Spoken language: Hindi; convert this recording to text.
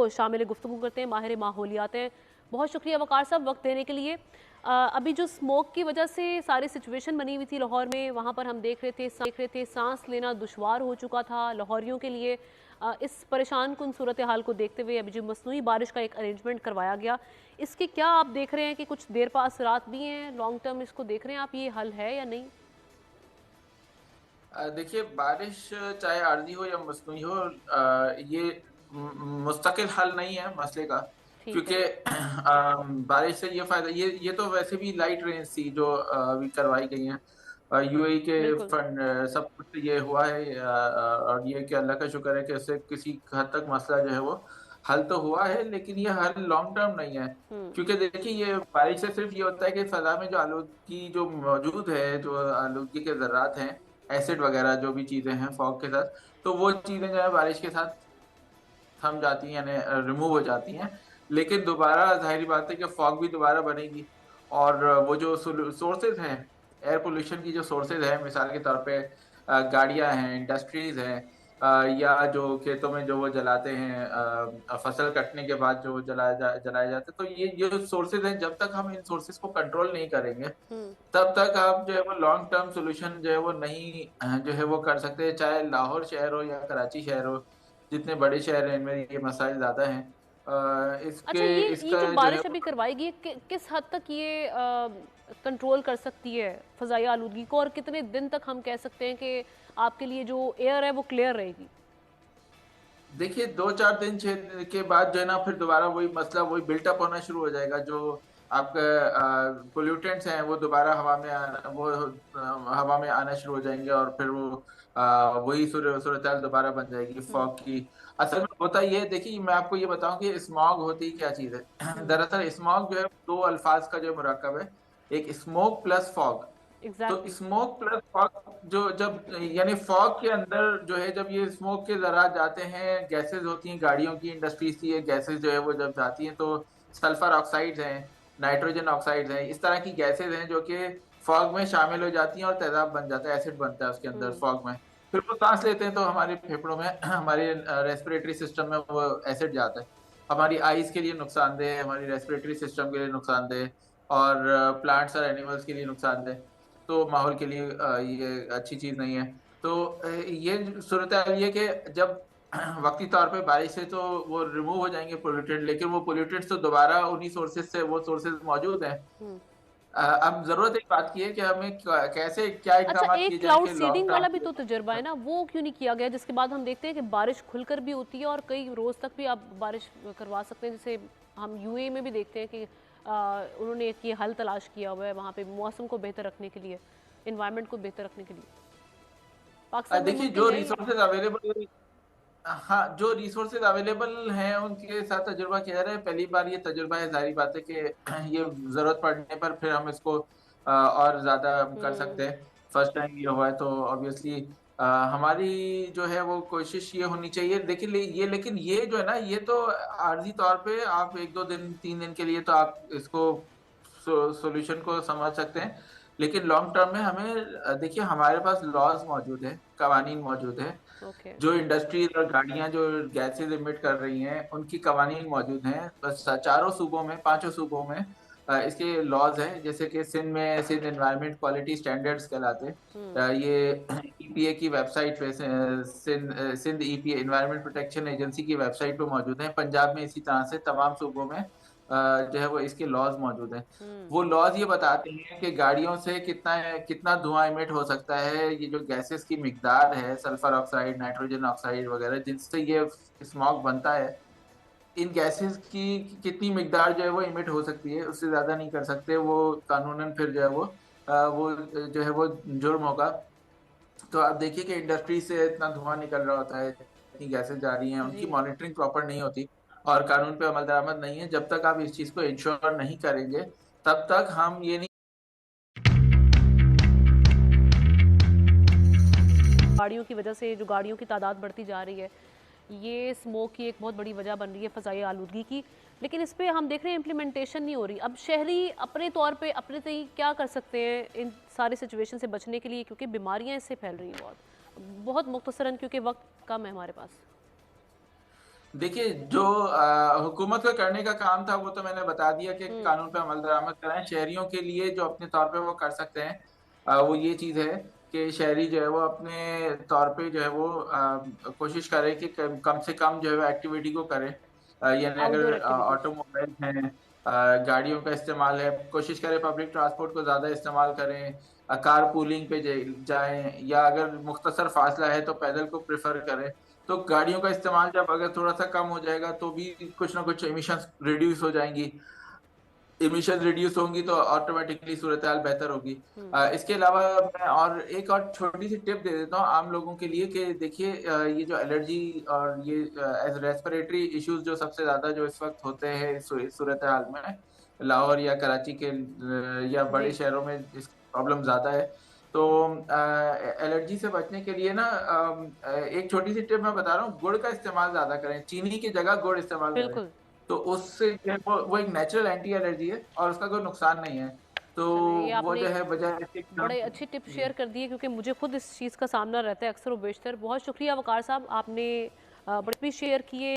शामिल गुफ्तगू करते हैं, माहिर माहौलियात हैं। बहुत शुक्रिया वक़ार साहब वक्त देने के लिए। अभी जो स्मोक की वजह से सारी सिचुएशन बनी हुई थी लाहौर में, वहाँ पर हम देख रहे थे सांस लेना दुशवार हो चुका था लाहौरियों के लिए। इस परेशान कुन सूरत हाल को देखते हुए अभी जो मसनूई बारिश का एक अरेंजमेंट करवाया गया, इसके क्या आप देख रहे हैं कि कुछ देर पा असरात भी हैं, लॉन्ग टर्म इसको देख रहे हैं आप, ये हल है या नहीं? देखिए, बारिश चाहे आर्जी हो या मसनूई हो, ये मुस्तकिल हल नहीं है मसले का। ठीक क्योंकि है। बारिश से ये फायदा, ये तो वैसे भी लाइट रेंज थी जो अभी करवाई गई है यूएई के बिल्कुल। फंड, सब कुछ ये हुआ है। और ये कि अल्लाह का शुक्र है कि इससे किसी हद तक मसला जो है वो हल तो हुआ है, लेकिन ये हल लॉन्ग टर्म नहीं है। हम्म। क्योंकि देखिए, ये बारिश से सिर्फ ये होता है कि फजा में जो आलूदगी जो मौजूद है, जो आलूदगी के ज़र्रात हैं, एसिड वगैरह जो भी चीजें हैं फॉग के साथ, तो वो चीजें जो है बारिश के साथ थम जाती हैं, यानी रिमूव हो जाती हैं। लेकिन दोबारा जाहिर बात है कि फॉग भी दोबारा बनेगी। और वो जो सोर्सेज हैं, एयर पोल्यूशन की जो सोर्सेज हैं, मिसाल के तौर पे गाड़ियां हैं, इंडस्ट्रीज हैं, या जो खेतों में जो वो जलाते हैं, फसल कटने के बाद जो जलाए जाते हैं, तो ये जो सोर्सेज हैं, जब तक हम इन सोर्सेज को कंट्रोल नहीं करेंगे हम्म। तब तक आप जो है वो लॉन्ग टर्म सोल्यूशन जो है वो नहीं जो है वो कर सकते हैं। चाहे लाहौर शहर हो या कराची शहर हो, जितने बड़े शहर हैं इनमें ये मसाइल ज्यादा हैं। अच्छा, इसके ये इसका जो जो है बारिश वो अभी करवाएगी किस हद तक ये कंट्रोल कर सकती है फ़ज़ाई आलूदगी को, और कितने दिन तक हम कह सकते हैं कि आपके लिए जो एयर है वो क्लियर रहेगी? देखिए, 2-4 दिन 6 दिन के बाद जो है ना, फिर दोबारा वही मसला वही बिल्टअप होना शुरू हो जाएगा। जो आपका पोल्यूटेंट्स हैं वो दोबारा हवा में आना शुरू हो जाएंगे, और फिर वो वही सूरत हाल दोबारा बन जाएगी हम्म। फॉग की। असल में होता ये है, देखिए मैं आपको ये बताऊं कि स्मॉग होती क्या चीज है। हम्म। दरअसल स्मॉग जो है दो अल्फाज का जो मुरक्कब है, एक स्मोक प्लस फॉग। तो एग्जैक्टली। स्मोक प्लस फॉग जो जब यानी फॉग के अंदर जो है, जब ये स्मोक के ज़रात जाते हैं, गैसेस होती हैं गाड़ियों की, इंडस्ट्रीज की, ये गैसेस जो है वो जब जाती हैं तो सल्फर ऑक्साइड्स हैं, नाइट्रोजन ऑक्साइड्स हैं, इस तरह की गैसेस हैं जो कि फॉग में शामिल हो जाती हैं और तेजाब बन जाता है, एसिड बनता है उसके अंदर हम्म। फॉग में। फिर वो सांस लेते हैं तो हमारे फेफड़ों में हमारे रेस्पिरेटरी सिस्टम में वो एसिड जाता है। हमारी आईज के लिए नुकसानदेह है, हमारी रेस्पिरेटरी सिस्टम के लिए नुकसानदेह, और प्लांट्स और एनिमल्स के लिए नुकसानदेह। तो माहौल के लिए ये अच्छी चीज नहीं है। तो ये सूरत हाल ये कि जब वक्ती तौर पे बारिश से तो वो रिमूव हो जाएंगे पोल्यूटेंट, लेकिन वो पोल्यूटेंट्स तो दोबारा उन्हीं सोर्सेज से वो सोर्सेज मौजूद हैं। हम्म। अब जरूरत एक बात की है कि हमें कैसे क्या अच्छा, इकदाम एक किए जाएं क्लाउड कि लॉन्ग सीडिंग वाला भी तो तजुर्बा है टर्म। ना, वो क्यों नहीं किया गया, जिसके बाद हम देखते हैं कि बारिश खुलकर भी होती है और कई रोज तक भी आप बारिश करवा सकते हैं। जैसे हम यूएई में भी देखते हैं कि उन्होंने एक ये हल तलाश किया हुआ है वहाँ पे मौसम को बेहतर रखने के लिए, इन्वायरमेंट को बेहतर रखने के लिए। पाकिस्तान में देखिए, मुमकिन जो है ये? रिसोर्सेज अवेलेबल, हाँ, जो रिसोर्सेज अवेलेबल हैं उनके साथ तजुर्बा किया जा रहा है। पहली बार ये तजुर्बा है, जाहिर बात है कि ये जरूरत पड़ने पर फिर हम इसको और ज्यादा कर हम्म। सकते हैं। फर्स्ट टाइम ये हुआ है तो ऑब्वियसली हमारी जो है वो कोशिश ये होनी चाहिए। देखिए लेकिन ये जो है ना, ये तो आर्जी तौर पे आप 1-2 दिन 3 दिन के लिए तो आप इसको सॉल्यूशन को समझ सकते हैं। लेकिन लॉन्ग टर्म में हमें देखिए, हमारे पास लॉज मौजूद है, कवानीन मौजूद है। ओके। जो इंडस्ट्रीज और गाड़ियां जो गैसेज इमिट कर रही हैं उनकी कवानीन मौजूद हैं, बस चारों सूबों में, पांचों सूबों में इसके लॉज हैं। जैसे कि सिंध में सिंध एनवायरमेंट क्वालिटी स्टैंडर्ड्स कहलाते हैं। हम्म। ये ईपीए की वेबसाइट पे Sindh EPA Environment Protection Agency की वेबसाइट पे मौजूद है। पंजाब में इसी तरह से तमाम सूबों में जो है वो इसके लॉज मौजूद हैं। हम्म। वो लॉज ये बताते हैं कि गाड़ियों से कितना कितना धुआं इमिट हो सकता है, ये जो गैसेस की मिकदार है, सल्फर ऑक्साइड, नाइट्रोजन ऑक्साइड वगैरह, जिनसे ये स्मॉग बनता है, इन गैसेस की कितनी मिकदार जो है वो इमिट हो सकती है, उससे ज्यादा नहीं कर सकते वो। कानूनन फिर जो है वो जो है वो जुर्म होगा। तो आप देखिए कि इंडस्ट्री से इतना धुआं निकल रहा होता है, इतनी गैसेस जा रही हैं, उनकी जी। मॉनिटरिंग प्रॉपर नहीं होती और कानून पे अमल दरामद नहीं है। जब तक आप इस चीज को इंश्योर नहीं करेंगे तब तक हम ये नहीं। गाड़ियों की वजह से जो गाड़ियों की तादाद बढ़ती जा रही है, ये स्मोक की एक बहुत बड़ी वजह बन रही है फ़ज़ाई आलूदगी की। लेकिन इस पे हम देख रहे हैं इम्प्लीमेंटेशन नहीं हो रही। अब शहरी अपने तौर पे अपने तय क्या कर सकते हैं इन सारी सिचुएशन से बचने के लिए, क्योंकि बीमारियां इससे फैल रही हैं बहुत बहुत मुख्तसरन, क्योंकि वक्त कम है हमारे पास। देखिए, जो हुकूमत का करने का काम था वो तो मैंने बता दिया कि हुँ, कानून पे अमल दरामद कराएं। शहरियों के लिए जो अपने तौर पे वो कर सकते हैं, वो ये चीज़ है कि शहरी जो है वो अपने तौर पे जो है वो कोशिश करे कि कम से कम जो है एक्टिविटी को करे। यानी आउटडोर अगर एक्टिविटीज़। ऑटोमोबाइल हैं, गाड़ियों का इस्तेमाल है, कोशिश करें पब्लिक ट्रांसपोर्ट को ज़्यादा इस्तेमाल करें, कार पूलिंग पे जाएं, या अगर मुख्तसर फासला है तो पैदल को प्रेफर करें। तो गाड़ियों का इस्तेमाल जब अगर थोड़ा-सा कम हो जाएगा तो भी कुछ ना कुछ एमिशंस रिड्यूस हो जाएँगी। एमिशन रिड्यूस होंगी तो ऑटोमेटिकली सूरत-ए-हाल बेहतर होगी। हुँ, इसके अलावा मैं और एक और छोटी-सी टिप दे देता हूँ आम लोगों के लिए कि देखिए, ये जो एलर्जी और ये रेस्पिरेटरी इश्यूज़ जो सबसे ज़्यादा जो इस वक़्त होते हैं सूरत-ए-हाल में, लाहौर या कराची के या बड़े जी, शहरों में इसकी प्रॉब्लम ज़्यादा है। तो एलर्जी से बचने के लिए ना एक छोटी-सी टिप मैं बता रहा हूँ, गुड़ का इस्तेमाल ज़्यादा करें, चीनी की जगह गुड़ इस्तेमाल करें। बिल्कुल। तो उससे जो है वो एक नेचुरल एंटी एलर्जी है और उसका कोई नुकसान नहीं है। तो चलिए, ये वो आपने जो है बजाय इसके कि बड़े हम अच्छी टिप जी। शेयर कर दी है क्योंकि मुझे खुद इस चीज़ का सामना रहता है अक्सर व बेशतर। बहुत शुक्रिया वक़ार साहब, आपने बड़े भी शेयर किए।